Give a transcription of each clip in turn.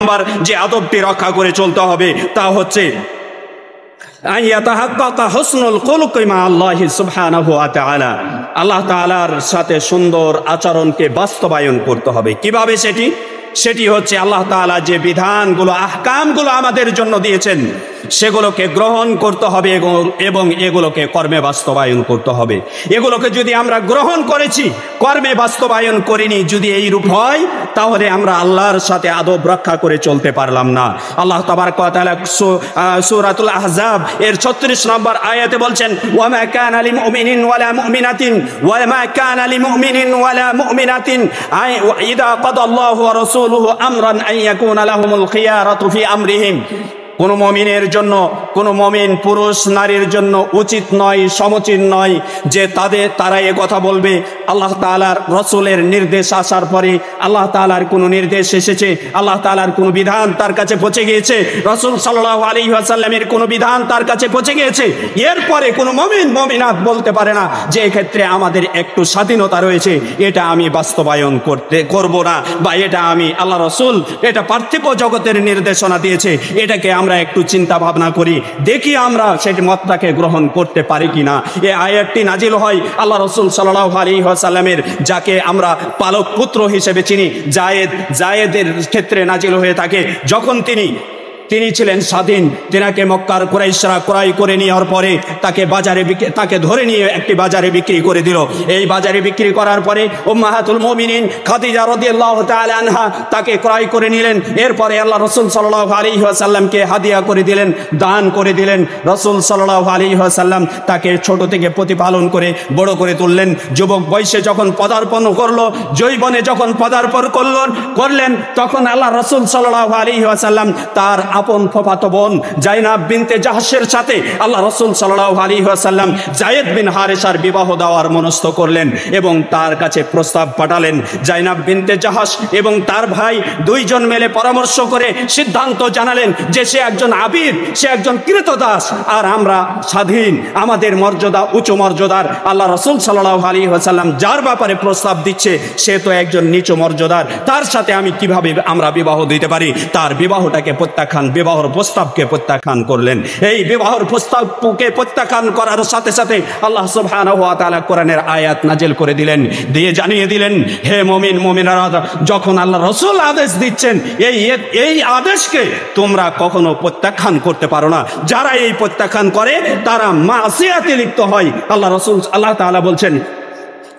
নম্বর যে আদবটি রক্ষা করে চলতে হবে তা হচ্ছে আল্লাহ তাআলার সাথে সুন্দর আচরণকে বাস্তবায়ন করতে হবে। কিভাবে সেটি হচ্ছে আল্লাহ তাআলা যে বিধানগুলো আহকামগুলো আমাদের জন্য দিয়েছেন সেগুলোকে গ্রহণ করতে হবে এবং এগুলোকে কর্মে বাস্তবায়ন করতে হবে। এগুলোকে যদি আমরা গ্রহণ করেছি, কর্মে বাস্তবায়ন করিনি, যদি এই রূপ হয় তাহলে আমরা আল্লাহর সাথে আদব রক্ষা করে চলতে পারলাম না। আল্লাহ তাবারক ওয়া তাআলা সূরাতুল আহজাব এর 36 নম্বর আয়াতে বলছেন, ওয়া মা কানা লিল মুমিনিন ওয়ালা মুমিনাতিন ওয়া মা কানা লিল মুমিনিন ওয়ালা মুমিনাতিন ইযা কাদাল্লাহু ওয়া রাসূলুহু আমরান আন ইয়াকুনা লাহুমুল খিয়ারাতু ফি আমরিহিম। কোন মুমিনের জন্য, কোন মুমিন পুরুষ নারীর জন্য উচিত নয়, সমীচীন নয় যে তারা এ কথা বলবে আল্লাহ তাআলার রাসূলের নির্দেশ আসার পরে, আল্লাহ তাআলার কোন নির্দেশ এসেছে, আল্লাহ তাআলার কোন বিধান তার কাছে পৌঁছে গিয়েছে, রাসূল সাল্লাল্লাহু আলাইহি ওয়াসাল্লামের কোন বিধান তার কাছে পৌঁছে গিয়েছে, এরপরে কোন মুমিন মুমিনাত বলতে পারে না যে এক্ষেত্রে আমাদের একটু স্বাধীনতা রয়েছে, এটা আমি বাস্তবায়ন করব না, বা এটা আমি আল্লাহ রাসূল এটা পার্থিব জগতের নির্দেশনা দিয়েছে, এটাকে আমরা একটু চিন্তা ভাবনা করি, দেখি আমরা সেই মতটাকে গ্রহণ করতে পারি কিনা। এই আয়াতটি নাজিল হয় আল্লাহ রাসূল সাল্লাল্লাহু আলাইহি ওয়াসাল্লামের, যাকে আমরা পালক পুত্র হিসেবে চিনি, জায়েদের ক্ষেত্রে নাজিল হয়ে থাকে। যখন তিনি ছিলেন স্বাধীন, তিনাকে মক্কার কুরাইশরা ক্রয় করে নেওয়ার পরে তাকে ধরে নিয়ে একটি বাজারে বিক্রি করে দিল। এই বাজারে বিক্রি করার পরে উম্মাহাতুল মুমিনিন খাদিজা রাদিয়াল্লাহু তাআলা আনহা তাকে ক্রয় করে নিলেন। এরপরে আল্লাহ রাসূল সাল্লাল্লাহু আলাইহি ওয়াসাল্লামকে হাদিয়া করে দিলেন, দান করে দিলেন। রাসূল সাল্লাল্লাহু আলাইহি ওয়াসাল্লাম তাকে ছোট থেকে প্রতিপালন করে বড় করে তুললেন। যুবক বয়সে যখন পদার্পণ করলো, যৌবনে যখন পদার্পণ করলেন, তখন আল্লাহ রাসূল সাল্লাল্লাহু আলাইহি ওয়াসাল্লাম তার আপন ফুফাতো বোন জাইনাব বিনতে জাহশের সাথে আল্লাহ রাসূল সাল্লাল্লাহু আলাইহি ওয়াসাল্লাম যায়েদ বিন হারেসার বিবাহ দেওয়ার মনস্থ করলেন এবং তার কাছে প্রস্তাব পাঠালেন। জাইনাব বিনতে জাহশ এবং তার ভাই দুইজন মিলে পরামর্শ করে সিদ্ধান্ত জানালেন যে সে একজন আবিদ, সে একজন কৃতদাস, আর আমরা স্বাধীন, আমাদের মর্যাদা উচ্চ মর্যাদার। আল্লাহ রাসূল সাল্লাল্লাহু আলাইহি ওয়াসাল্লাম যার ব্যাপারে প্রস্তাব দিচ্ছে সে তো একজন নিচু মর্যাদার, তার সাথে আমি কিভাবে আমরা বিবাহ দিতে পারি? তার বিবাহটাকে বিবাহর প্রস্তাবকে প্রত্যাখ্যান করলেন। এই বিবাহর প্রস্তাবকে প্রত্যাখ্যান করার সাথে সাথে আল্লাহ সুবহানাহু ওয়া তাআলা কোরআনের আয়াত নাজিল করে দিলেন, দিয়ে জানিয়ে দিলেন, হে মুমিন মুমিনারা, যখন আল্লাহ রাসূল আদেশ দিচ্ছেন এই আদেশকে তোমরা কখনো প্রত্যাখ্যান করতে পারো না। যারা এই প্রত্যাখ্যান করে তারা মাসিয়াতে লিপ্ত হয়। আল্লাহ তাআলা বলছেন,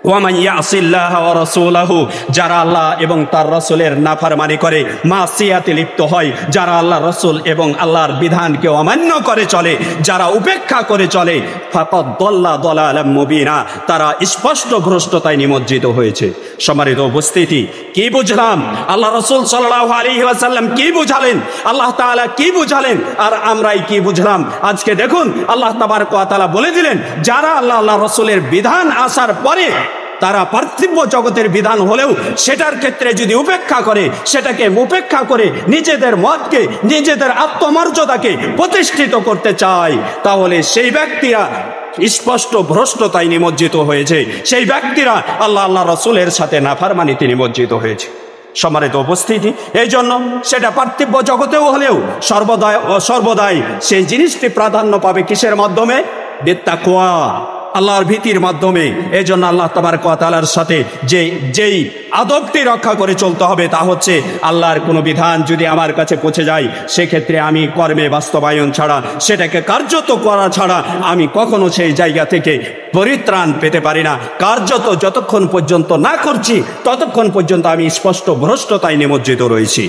ওয়ামান ইয়াসিল্লাহা ওয়া রাসূলাহু, যারা আল্লাহ এবং তার রাসূলের নাফরমানি করে মাসিয়াতে লিপ্ত হয়, যারা আল্লাহ রাসূল এবং আল্লাহর বিধানকে অমান্য করে চলে, যারা উপেক্ষা করে চলে, ফাকাদ দাল্লা দালালাম মুবিনা, তারা স্পষ্ট ভ্রষ্টতায় নিমজ্জিত হয়েছে। সম্মানিত উপস্থিতি, কি বুঝলাম? আল্লাহ রাসূল সাল্লাল্লাহু আলাইহি ওয়াসাল্লাম কি বুঝালেন, আল্লাহ তাআলা কি বুঝালেন, আর আমরাই কি বুঝলাম? আজকে দেখুন আল্লাহ তাবারক ওয়া তাআলা বলে দিলেন, যারা আল্লাহ রাসূলের বিধান আসার পরে তারা পার্থিব জগতের বিধান হলেও সেটার ক্ষেত্রে যদি উপেক্ষা করে, সেটাকে উপেক্ষা করে নিজেদের মতকে, নিজেদের আত্মমর্যাদাকে প্রতিষ্ঠিত করতে চায়, তাহলে সেই ব্যক্তিরা স্পষ্ট ভ্রষ্টতায় নিমজ্জিত হয়েছে। সেই ব্যক্তিরা আল্লাহ রাসূলের সাথে নাফরমানিতে নিমজ্জিত হয়েছে। সম্মানিত উপস্থিতি, এই জন্য সেটা পার্থিব জগতেও হলেও সর্বদাই সেই জিনিসটি প্রাধান্য পাবে কিসের মাধ্যমে? বিত্তাকওয়া, আল্লাহর ভীতির মাধ্যমে। এই জন্য আল্লাহ তাবারক ওয়া তাআলার সাথে যেই আদবটি রক্ষা করে চলতে হবে তা হচ্ছে, আল্লাহর কোনো বিধান যদি আমার কাছে পৌঁছে যায়, সেক্ষেত্রে আমি কর্মে বাস্তবায়ন ছাড়া, সেটাকে কার্যত করা ছাড়া আমি কখনো সেই জায়গা থেকে পরিত্রাণ পেতে পারি না। যতক্ষণ পর্যন্ত না করছি ততক্ষণ পর্যন্ত আমি স্পষ্ট ভ্রষ্টতায় নিমজ্জিত রয়েছি।